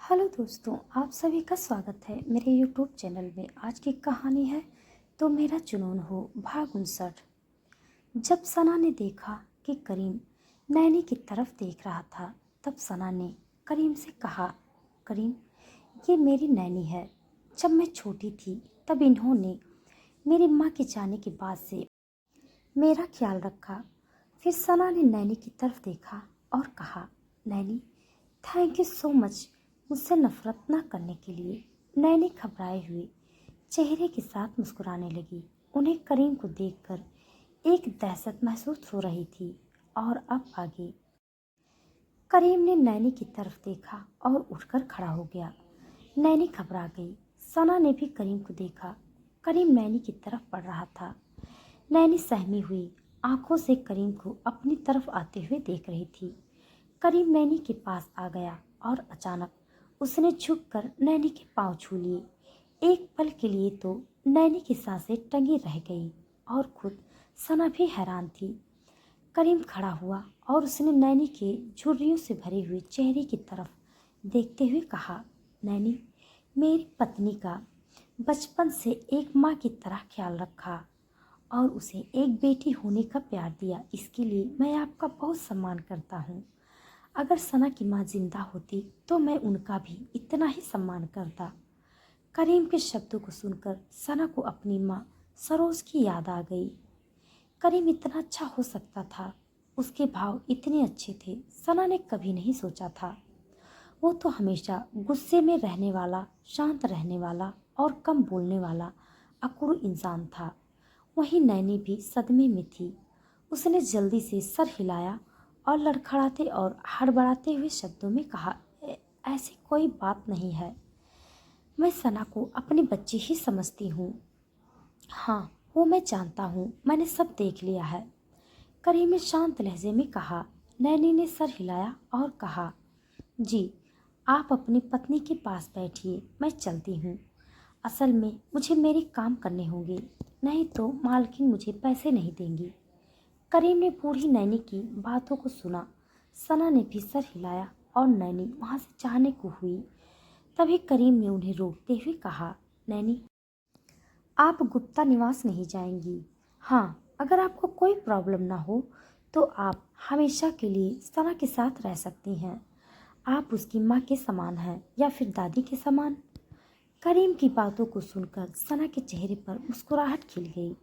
Hello दोस्तों, आप सभी का स्वागत है मेरे यूट्यूब चैनल में। आज की कहानी है तो मेरा जुनून हो भाग 59। जब सना ने देखा कि करीम नैनी की तरफ देख रहा था, तब सना ने करीम से कहा, करीम, ये मेरी नैनी है। जब मैं छोटी थी तब इन्होंने मेरी माँ के जाने के बाद से मेरा ख्याल रखा। फिर सना ने नैनी की तरफ देखा और कहा, Naini, thank you so much मुझसे नफरत ना करने के लिए। नैनी घबराए हुए चेहरे के साथ मुस्कुराने लगी। उन्हें करीम को देखकर एक दहशत महसूस हो रही थी। और अब आगे करीम ने नैनी की तरफ देखा और उठकर खड़ा हो गया। नैनी घबरा गई। सना ने भी करीम को देखा। करीम नैनी की तरफ बढ़ रहा था। नैनी सहमी हुई आंखों से करीम को अपनी तरफ आते हुए देख रही थी। करीम नैनी के पास आ गया और अचानक उसने झुककर नैनी के पांव छू लिए। एक पल के लिए तो नैनी की सांसें टंगी रह गई और खुद सना भी हैरान थी। करीम खड़ा हुआ और उसने नैनी के झुर्रियों से भरे हुए चेहरे की तरफ देखते हुए कहा, नैनी, मेरी पत्नी का बचपन से एक माँ की तरह ख्याल रखा और उसे एक बेटी होने का प्यार दिया। इसके लिए मैं आपका बहुत सम्मान करता हूँ। अगर सना की माँ जिंदा होती तो मैं उनका भी इतना ही सम्मान करता। करीम के शब्दों को सुनकर सना को अपनी माँ सरोज की याद आ गई। करीम इतना अच्छा हो सकता था, उसके भाव इतने अच्छे थे, सना ने कभी नहीं सोचा था। वो तो हमेशा गुस्से में रहने वाला, शांत रहने वाला और कम बोलने वाला अकुड़ इंसान था। वहीं नैनी भी सदमे में थी। उसने जल्दी से सर हिलाया और लड़खड़ाते और हड़बड़ाते हुए शब्दों में कहा, ऐसी कोई बात नहीं है। मैं सना को अपनी बच्ची ही समझती हूँ। हाँ, वो मैं जानता हूँ, मैंने सब देख लिया है। करीम ने शांत लहजे में कहा। नैनी ने सर हिलाया और कहा, जी, आप अपनी पत्नी के पास बैठिए, मैं चलती हूँ। असल में मुझे मेरे काम करने होंगे, नहीं तो मालकिन मुझे पैसे नहीं देंगी। करीम ने बूढ़ी नैनी की बातों को सुना। सना ने भी सर हिलाया और नैनी वहाँ से जाने को हुई। तभी करीम ने उन्हें रोकते हुए कहा, नैनी, आप गुप्ता निवास नहीं जाएंगी। हाँ, अगर आपको कोई प्रॉब्लम ना हो तो आप हमेशा के लिए सना के साथ रह सकती हैं। आप उसकी माँ के समान हैं या फिर दादी के समान। करीम की बातों को सुनकर सना के चेहरे पर मुस्कुराहट खिल गई।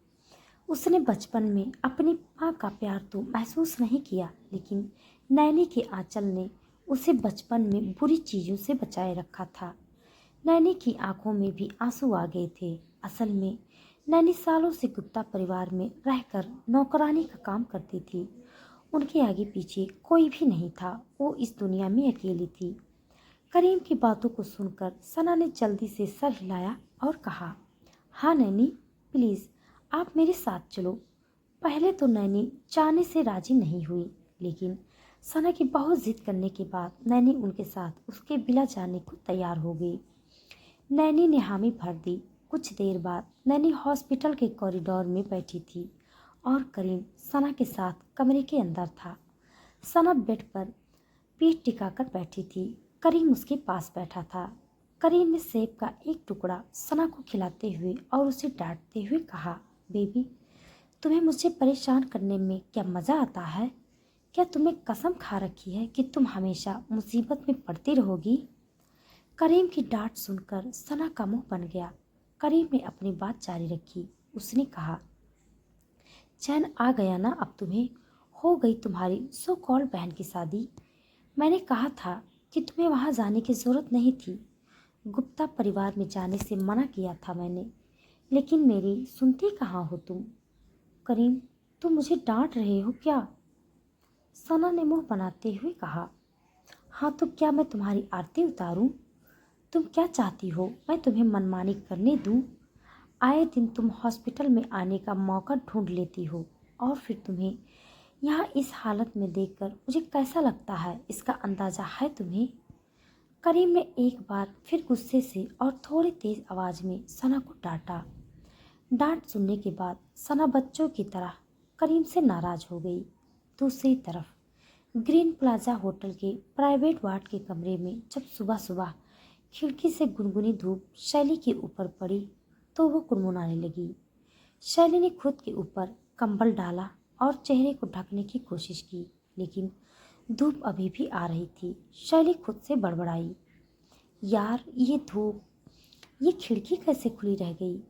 उसने बचपन में अपनी माँ का प्यार तो महसूस नहीं किया, लेकिन नैनी के आंचल ने उसे बचपन में बुरी चीज़ों से बचाए रखा था। नैनी की आंखों में भी आंसू आ गए थे। असल में नैनी सालों से गुप्ता परिवार में रहकर नौकरानी का काम करती थी। उनके आगे पीछे कोई भी नहीं था। वो इस दुनिया में अकेली थी। करीम की बातों को सुनकर सना ने जल्दी से सर हिलाया और कहा, हाँ नैनी, प्लीज़ आप मेरे साथ चलो। पहले तो नैनी जाने से राजी नहीं हुई, लेकिन सना की बहुत जिद करने के बाद नैनी उनके साथ उसके विला जाने को तैयार हो गई। नैनी ने हामी भर दी। कुछ देर बाद नैनी हॉस्पिटल के कॉरिडोर में बैठी थी और करीम सना के साथ कमरे के अंदर था। सना बेड पर पीठ टिकाकर बैठी थी। करीम उसके पास बैठा था। करीम ने सेब का एक टुकड़ा सना को खिलाते हुए और उसे डांटते हुए कहा, बेबी, तुम्हें मुझे परेशान करने में क्या मज़ा आता है? क्या तुम्हें कसम खा रखी है कि तुम हमेशा मुसीबत में पड़ती रहोगी? करीम की डांट सुनकर सना का मुंह बन गया। करीम ने अपनी बात जारी रखी। उसने कहा, चैन आ गया ना अब तुम्हें? हो गई तुम्हारी सो कॉल्ड बहन की शादी। मैंने कहा था कि तुम्हें वहाँ जाने की ज़रूरत नहीं थी। गुप्ता परिवार में जाने से मना किया था मैंने, लेकिन मेरी सुनती कहाँ हो तुम? करीम, तुम मुझे डांट रहे हो क्या? सना ने मुंह बनाते हुए कहा, हाँ तो क्या मैं तुम्हारी आरती उतारूं? तुम क्या चाहती हो, मैं तुम्हें मनमानी करने दूं? आए दिन तुम हॉस्पिटल में आने का मौका ढूंढ लेती हो और फिर तुम्हें यहाँ इस हालत में देखकर मुझे कैसा लगता है, इसका अंदाज़ा है तुम्हें? करीम ने एक बार फिर गुस्से से और थोड़ी तेज आवाज़ में सना को डांटा। डांट सुनने के बाद सना बच्चों की तरह करीम से नाराज़ हो गई। दूसरी तरफ ग्रीन प्लाजा होटल के प्राइवेट वार्ड के कमरे में जब सुबह सुबह खिड़की से गुनगुनी धूप शैली के ऊपर पड़ी तो वो कुनमुनाने लगी। शैली ने खुद के ऊपर कंबल डाला और चेहरे को ढकने की कोशिश की, लेकिन धूप अभी भी आ रही थी। शैली खुद से बड़बड़ाई, यार ये धूप, ये खिड़की कैसे खुली रह गई।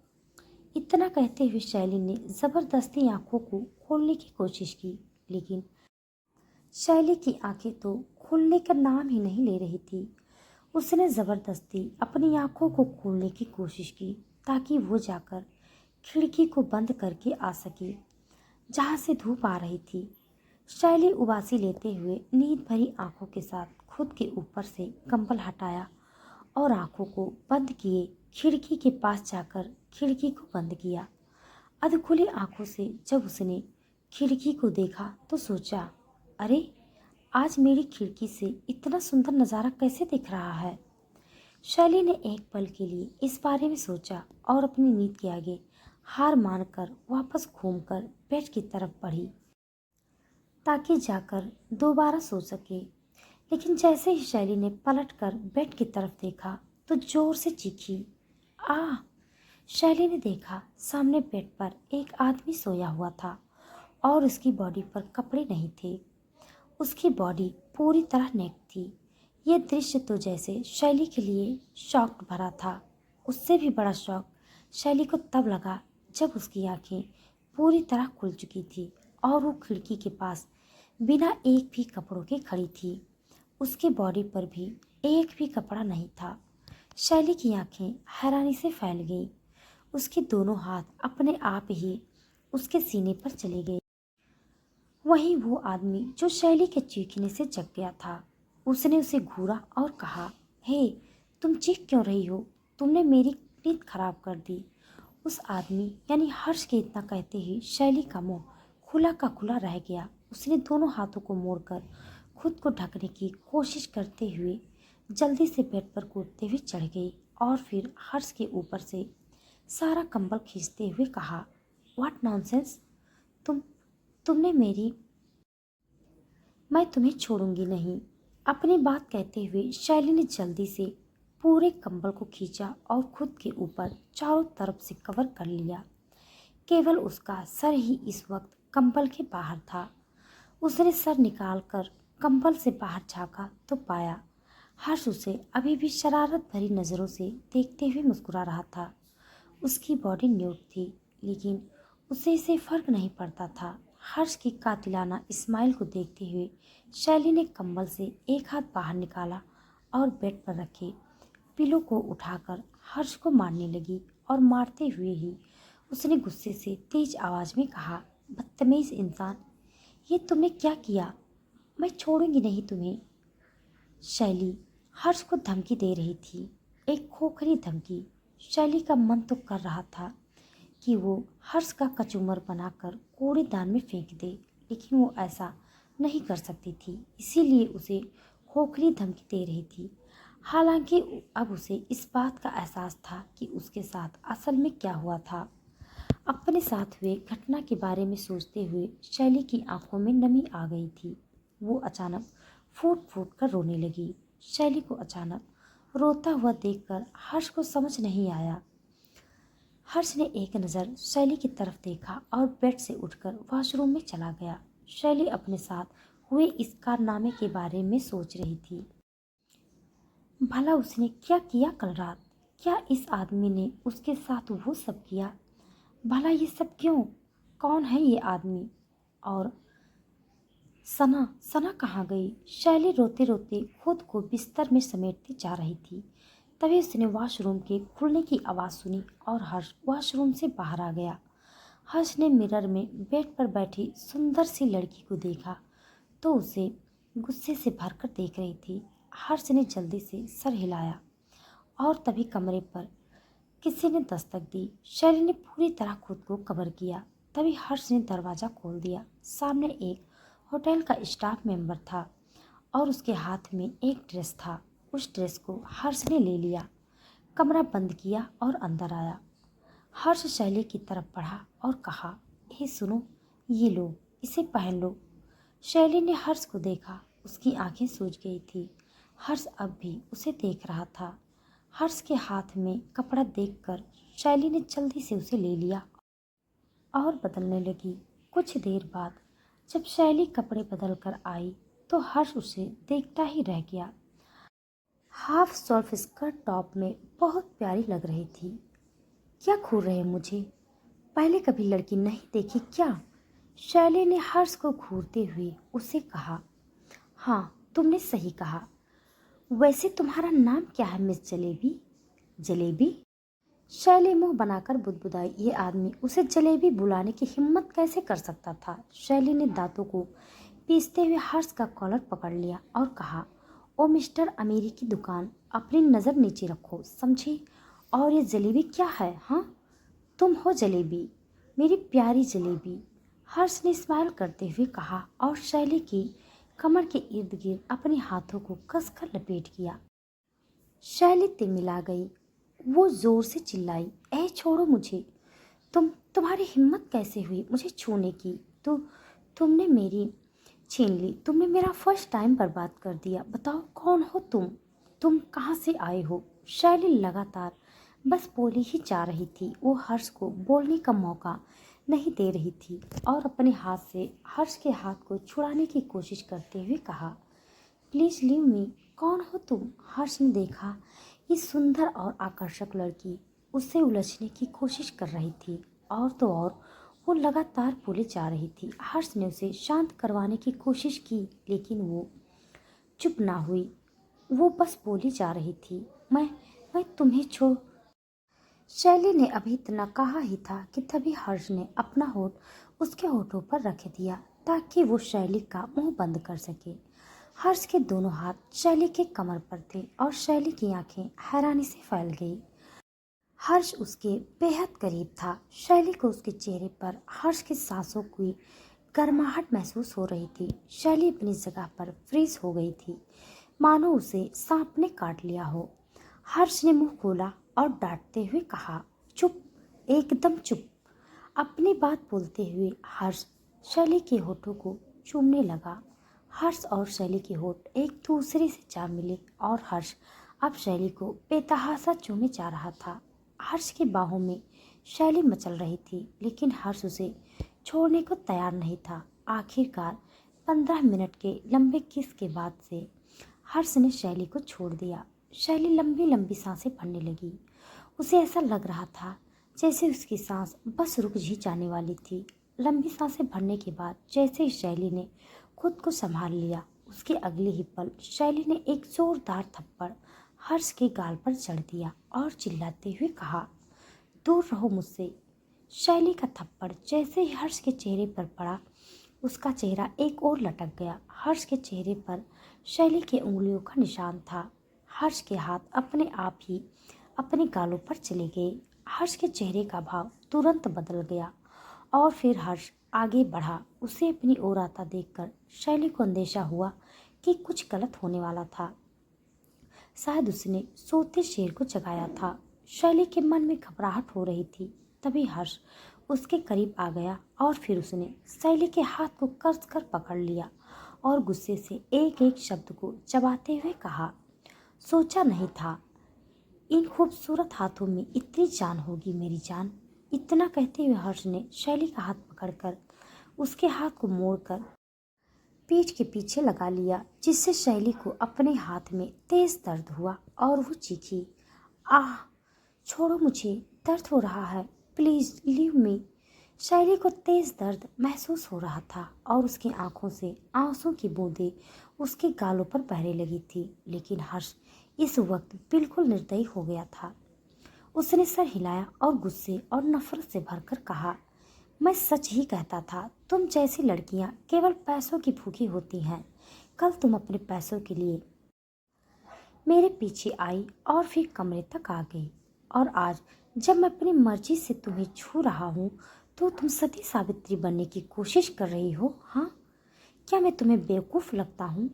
इतना कहते हुए शैली ने जबरदस्ती आंखों को खोलने की कोशिश की, लेकिन शैली की आंखें तो खुलने का नाम ही नहीं ले रही थी। उसने जबरदस्ती अपनी आंखों को खोलने की कोशिश की ताकि वो जाकर खिड़की को बंद करके आ सके जहाँ से धूप आ रही थी। शैली उबासी लेते हुए नींद भरी आंखों के साथ खुद के ऊपर से कंबल हटाया और आंखों को बंद किए खिड़की के पास जाकर खिड़की को बंद किया। अधखुली आंखों से जब उसने खिड़की को देखा तो सोचा, अरे आज मेरी खिड़की से इतना सुंदर नज़ारा कैसे दिख रहा है। शैली ने एक पल के लिए इस बारे में सोचा और अपनी नींद के आगे हार मानकर वापस घूमकर बेड की तरफ बढ़ी ताकि जाकर दोबारा सो सके। लेकिन जैसे ही शैली ने पलटकर बेड की तरफ देखा तो जोर से चीखी, आ। शैली ने देखा सामने बेड पर एक आदमी सोया हुआ था और उसकी बॉडी पर कपड़े नहीं थे। उसकी बॉडी पूरी तरह नेक थी। यह दृश्य तो जैसे शैली के लिए शॉक भरा था। उससे भी बड़ा शॉक शैली को तब लगा जब उसकी आंखें पूरी तरह खुल चुकी थी और वो खिड़की के पास बिना एक भी कपड़ों के खड़ी थी। उसके बॉडी पर भी एक भी कपड़ा नहीं था। शैली की आंखें हैरानी से फैल गईं। उसके दोनों हाथ अपने आप ही उसके सीने पर चले गए। वहीं वो आदमी जो शैली के चीखने से जग गया था, उसने उसे घूरा और कहा, हे, तुम चीख क्यों रही हो? तुमने मेरी नींद खराब कर दी। उस आदमी यानी हर्ष के इतना कहते ही शैली का मुंह खुला का खुला रह गया। उसने दोनों हाथों को मोड़कर खुद को ढकने की कोशिश करते हुए जल्दी से बेड पर कूदते हुए चढ़ गई और फिर हर्ष के ऊपर से सारा कंबल खींचते हुए कहा, व्हाट नॉनसेंस, तुमने मेरी, मैं तुम्हें छोड़ूंगी नहीं। अपनी बात कहते हुए शैली ने जल्दी से पूरे कंबल को खींचा और खुद के ऊपर चारों तरफ से कवर कर लिया। केवल उसका सर ही इस वक्त कंबल के बाहर था। उसने सर निकालकर कंबल से बाहर झांका तो पाया हर्ष उसे अभी भी शरारत भरी नज़रों से देखते हुए मुस्कुरा रहा था। उसकी बॉडी न्यूड थी, लेकिन उसे इसे फर्क नहीं पड़ता था। हर्ष की कातिलाना स्माइल को देखते हुए शैली ने कंबल से एक हाथ बाहर निकाला और बेड पर रखे पिलो को उठाकर हर्ष को मारने लगी और मारते हुए ही उसने गुस्से से तेज आवाज में कहा, बदतमीज इंसान, ये तुमने क्या किया? मैं छोड़ूंगी नहीं तुम्हें। शैली हर्ष को धमकी दे रही थी, एक खोखली धमकी। शैली का मन तो कर रहा था कि वो हर्ष का कचूमर बनाकर कूड़ेदान में फेंक दे, लेकिन वो ऐसा नहीं कर सकती थी, इसीलिए उसे खोखली धमकी दे रही थी। हालांकि अब उसे इस बात का एहसास था कि उसके साथ असल में क्या हुआ था। अपने साथ हुए घटना के बारे में सोचते हुए शैली की आंखों में नमी आ गई थी। वो अचानक फूट फूट कर रोने लगी। शैली को अचानक रोता हुआ देखकर हर्ष को समझ नहीं आया। हर्ष ने एक नज़र शैली की तरफ देखा और बेड से उठकर वॉशरूम में चला गया। शैली अपने साथ हुए इस कारनामे के बारे में सोच रही थी। भला उसने क्या किया कल रात? क्या इस आदमी ने उसके साथ वो सब किया? भला ये सब क्यों? कौन है ये आदमी? और सना, सना कहाँ गई? शैली रोते रोते खुद को बिस्तर में समेटती जा रही थी। तभी उसने वॉशरूम के खुलने की आवाज़ सुनी और हर्ष वॉशरूम से बाहर आ गया। हर्ष ने मिरर में बेड पर बैठी सुंदर सी लड़की को देखा तो उसे गुस्से से भरकर देख रही थी। हर्ष ने जल्दी से सर हिलाया और तभी कमरे पर किसी ने दस्तक दी। शैली ने पूरी तरह खुद को कवर किया। तभी हर्ष ने दरवाज़ा खोल दिया। सामने एक होटल का स्टाफ मेंबर था और उसके हाथ में एक ड्रेस था। उस ड्रेस को हर्ष ने ले लिया, कमरा बंद किया और अंदर आया। हर्ष शैली की तरफ बढ़ा और कहा, हे सुनो, ये लो, इसे पहन लो। शैली ने हर्ष को देखा, उसकी आंखें सूज गई थी। हर्ष अब भी उसे देख रहा था। हर्ष के हाथ में कपड़ा देखकर शैली ने जल्दी से उसे ले लिया और बदलने लगी। कुछ देर बाद जब शैली कपड़े बदल कर आई तो हर्ष उसे देखता ही रह गया। हाफ सॉल्फ स्कर्ट टॉप में बहुत प्यारी लग रही थी। क्या घूर रहे मुझे, पहले कभी लड़की नहीं देखी क्या? शैली ने हर्ष को घूरते हुए उसे कहा। हाँ, तुमने सही कहा। वैसे तुम्हारा नाम क्या है मिस जलेबी? जलेबी? शैली मुंह बनाकर बुदबुदाई। ये आदमी उसे जलेबी बुलाने की हिम्मत कैसे कर सकता था? शैली ने दांतों को पीसते हुए हर्ष का कॉलर पकड़ लिया और कहा, ओ मिस्टर अमीरी की दुकान, अपनी नज़र नीचे रखो, समझे? और ये जलेबी क्या है? हाँ, तुम हो जलेबी, मेरी प्यारी जलेबी, हर्ष ने स्माइल करते हुए कहा और शैली की कमर के इर्द गिर्द अपने हाथों को कसकर लपेट किया। शैली तिलमिला गई। वो जोर से चिल्लाई, ए छोड़ो मुझे, तुम्हारी हिम्मत कैसे हुई मुझे छूने की? तुमने मेरी छीन ली, तुमने मेरा फर्स्ट टाइम बर्बाद कर दिया। बताओ कौन हो तुम कहाँ से आए हो? शैली लगातार बस बोली ही जा रही थी। वो हर्ष को बोलने का मौका नहीं दे रही थी और अपने हाथ से हर्ष के हाथ को छुड़ाने की कोशिश करते हुए कहा, प्लीज़ लीव मी, कौन हो तुम? हर्ष ने देखा ये सुंदर और आकर्षक लड़की उससे उलझने की कोशिश कर रही थी और तो और वो लगातार बोले जा रही थी। हर्ष ने उसे शांत करवाने की कोशिश की लेकिन वो चुप ना हुई। वो बस बोली जा रही थी, मैं तुम्हें छोड़। शैली ने अभी इतना कहा ही था कि तभी हर्ष ने अपना होठ उसके होठों पर रख दिया ताकि वो शैली का मुंह बंद कर सके। हर्ष के दोनों हाथ शैली के कमर पर थे और शैली की आंखें हैरानी से फैल गई। हर्ष उसके बेहद करीब था। शैली को उसके चेहरे पर हर्ष की सांसों की गर्माहट महसूस हो रही थी। शैली अपनी जगह पर फ्रीज हो गई थी, मानो उसे सांप ने काट लिया हो। हर्ष ने मुंह खोला और डांटते हुए कहा, चुप, एकदम चुप। अपनी बात बोलते हुए हर्ष शैली के होठों को चूमने लगा। हर्ष और शैली के होठ एक दूसरे से जा मिले और हर्ष अब शैली को बेतहासा चूमे जा रहा था। हर्ष की बाहों में शैली मचल रही थी लेकिन हर्ष उसे छोड़ने को तैयार नहीं था। आखिरकार 15 मिनट के लंबे किस के बाद से हर्ष ने शैली को छोड़ दिया। शैली लंबी लंबी सांसें भरने लगी। उसे ऐसा लग रहा था जैसे उसकी सांस बस रुक ही जाने वाली थी। लंबी सांसें भरने के बाद जैसे ही शैली ने खुद को संभाल लिया, उसके अगले ही पल शैली ने एक जोरदार थप्पड़ हर्ष के गाल पर जड़ दिया और चिल्लाते हुए कहा, दूर रहो मुझसे। शैली का थप्पड़ जैसे ही हर्ष के चेहरे पर पड़ा, उसका चेहरा एक ओर लटक गया। हर्ष के चेहरे पर शैली के उंगलियों का निशान था। हर्ष के हाथ अपने आप ही अपने गालों पर चले गए। हर्ष के चेहरे का भाव तुरंत बदल गया और फिर हर्ष आगे बढ़ा। उसे अपनी ओर आता देखकर शैली को अंदेशा हुआ कि कुछ गलत होने वाला था। शायद उसने सोते शेर को जगाया था। शैली के मन में घबराहट हो रही थी। तभी हर्ष उसके करीब आ गया और फिर उसने शैली के हाथ को कस कर पकड़ लिया और गुस्से से एक एक शब्द को चबाते हुए कहा, सोचा नहीं था इन खूबसूरत हाथों में इतनी जान होगी मेरी जान। इतना कहते हुए हर्ष ने शैली का हाथ पकड़कर उसके हाथ को मोड़कर पीठ के पीछे लगा लिया, जिससे शैली को अपने हाथ में तेज दर्द हुआ और वो चीखी, आह, छोड़ो मुझे, दर्द हो रहा है, प्लीज लीव मी। शैली को तेज दर्द महसूस हो रहा था और उसकी आंखों से आंसू की बूंदें उसके गालों पर बहने लगी थी। लेकिन हर्ष इस वक्त बिल्कुल निर्दयी हो गया था। उसने सर हिलाया और गुस्से और नफरत से भरकर कहा, मैं सच ही कहता था, तुम जैसी लड़कियां केवल पैसों की भूखी होती हैं। कल तुम अपने पैसों के लिए मेरे पीछे आई और फिर कमरे तक आ गई और आज जब मैं अपनी मर्जी से तुम्हें छू रहा हूँ तो तुम सती सावित्री बनने की कोशिश कर रही हो। हाँ, क्या मैं तुम्हें बेवकूफ़ लगता हूँ?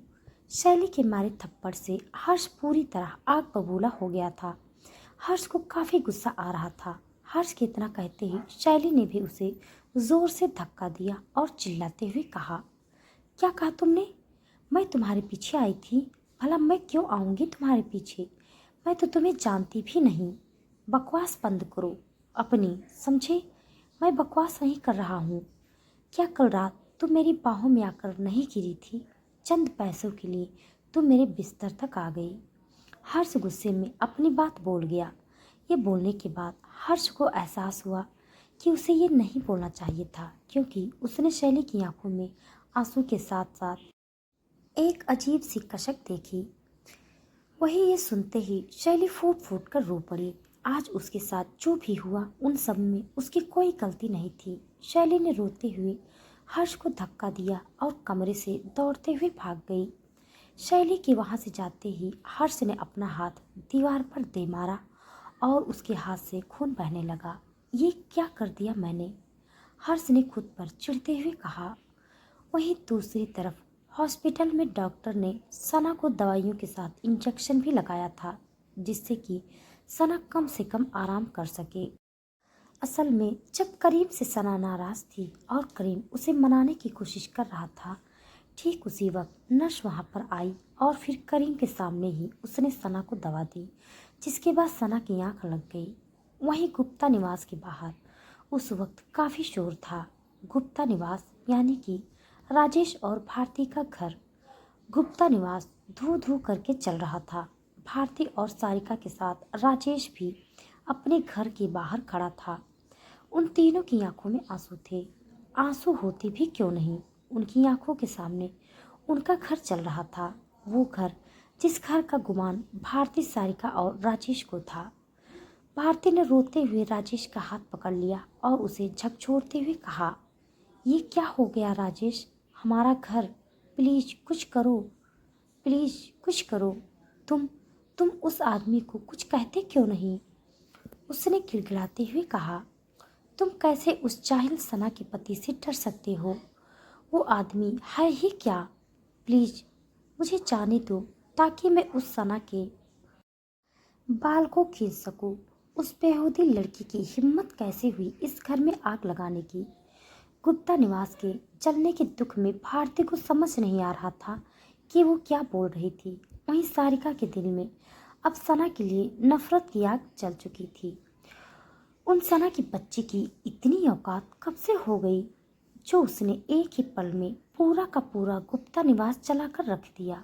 शैली के मारे थप्पड़ से हर्ष पूरी तरह आग बबूला हो गया था। हर्ष को काफ़ी गुस्सा आ रहा था। हर्ष के इतना कहते ही शैली ने भी उसे जोर से धक्का दिया और चिल्लाते हुए कहा, क्या कहा तुमने? मैं तुम्हारे पीछे आई थी? भला मैं क्यों आऊँगी तुम्हारे पीछे? मैं तो तुम्हें जानती भी नहीं। बकवास बंद करो अपनी, समझे? मैं बकवास नहीं कर रहा हूँ। क्या कल रात तुम मेरी बाहों में आकर नहीं गिरी थी? चंद पैसों के लिए तुम मेरे बिस्तर तक आ गई। हर्ष गुस्से में अपनी बात बोल गया। ये बोलने के बाद हर्ष को एहसास हुआ कि उसे ये नहीं बोलना चाहिए था, क्योंकि उसने शैली की आंखों में आंसू के साथ साथ एक अजीब सी कशक देखी। वही ये सुनते ही शैली फूट फूट कर रो पड़ी। आज उसके साथ जो भी हुआ उन सब में उसकी कोई गलती नहीं थी। शैली ने रोते हुए हर्ष को धक्का दिया और कमरे से दौड़ते हुए भाग गई। शैली के वहां से जाते ही हर्ष ने अपना हाथ दीवार पर दे मारा और उसके हाथ से खून बहने लगा। ये क्या कर दिया मैंने? हर्ष ने खुद पर चिढ़ते हुए कहा। वहीं दूसरी तरफ हॉस्पिटल में डॉक्टर ने सना को दवाइयों के साथ इंजेक्शन भी लगाया था, जिससे कि सना कम से कम आराम कर सके। असल में जब करीम से सना नाराज थी और करीम उसे मनाने की कोशिश कर रहा था, ठीक उसी वक्त नर्स वहां पर आई और फिर करीम के सामने ही उसने सना को दवा दी, जिसके बाद सना की आंख लग गई। वहीं गुप्ता निवास के बाहर उस वक्त काफी शोर था। गुप्ता निवास यानी कि राजेश और भारती का घर। गुप्ता निवास धू धू करके चल रहा था। भारती और सारिका के साथ राजेश भी अपने घर के बाहर खड़ा था। उन तीनों की आंखों में आंसू थे। आंसू होते भी क्यों नहीं, उनकी आंखों के सामने उनका घर चल रहा था। वो घर जिस घर का गुमान भारती, सारिका और राजेश को था। भारती ने रोते हुए राजेश का हाथ पकड़ लिया और उसे झकझोरते हुए कहा, ये क्या हो गया राजेश? हमारा घर, प्लीज कुछ करो, प्लीज कुछ करो। तुम तुम उस आदमी को कुछ कहते क्यों नहीं? उसने गिड़गिड़ाते हुए कहा। तुम कैसे उस जाहिल सना के पति से डर सकते हो? वो आदमी है ही क्या? प्लीज मुझे जाने दो ताकि मैं उस सना के बाल को खींच सकूं। उस बेहूदी लड़की की हिम्मत कैसे हुई इस घर में आग लगाने की? गुप्ता निवास के जलने के दुख में भारती को समझ नहीं आ रहा था कि वो क्या बोल रही थी। वहीं सारिका के दिल में अब सना के लिए नफरत की आग जल चुकी थी। उन सना की बच्ची की इतनी औकात कब से हो गई जो उसने एक ही पल में पूरा का पूरा गुप्ता निवास जलाकर रख दिया।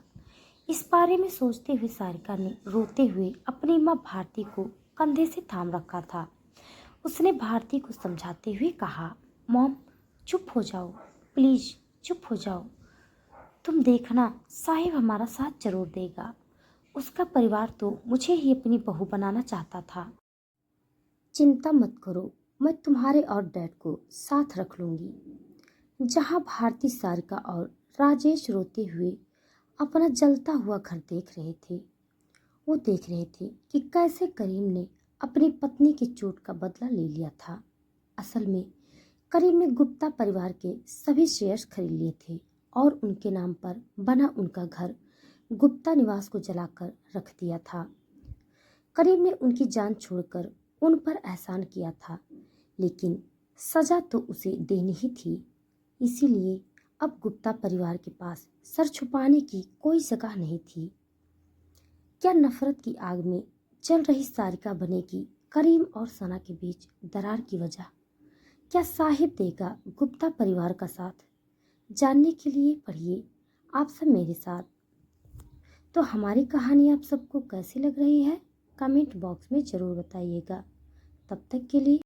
इस बारे में सोचते हुए सारिका ने रोते हुए अपनी माँ भारती को कंधे से थाम रखा था। उसने भारती को समझाते हुए कहा, मॉम चुप हो जाओ, प्लीज चुप हो जाओ। तुम देखना साहिब हमारा साथ जरूर देगा। उसका परिवार तो मुझे ही अपनी बहू बनाना चाहता था। चिंता मत करो, मैं तुम्हारे और डैड को साथ रख लूंगी। जहां भारती, सारिका और राजेश रोते हुए अपना जलता हुआ घर देख रहे थे, वो देख रहे थे कि कैसे करीम ने अपनी पत्नी की चोट का बदला ले लिया था। असल में करीम ने गुप्ता परिवार के सभी शेयर्स खरीद लिए थे और उनके नाम पर बना उनका घर गुप्ता निवास को जलाकर रख दिया था। करीम ने उनकी जान छोड़कर उन पर एहसान किया था, लेकिन सजा तो उसे देनी ही थी। इसीलिए अब गुप्ता परिवार के पास सर छुपाने की कोई जगह नहीं थी। क्या नफरत की आग में जल रही सारिका बनेगी करीम और सना के बीच दरार की वजह? क्या साहिब देगा गुप्ता परिवार का साथ? जानने के लिए पढ़िए आप सब मेरे साथ। तो हमारी कहानी आप सबको कैसी लग रही है, कमेंट बॉक्स में ज़रूर बताइएगा। तब तक के लिए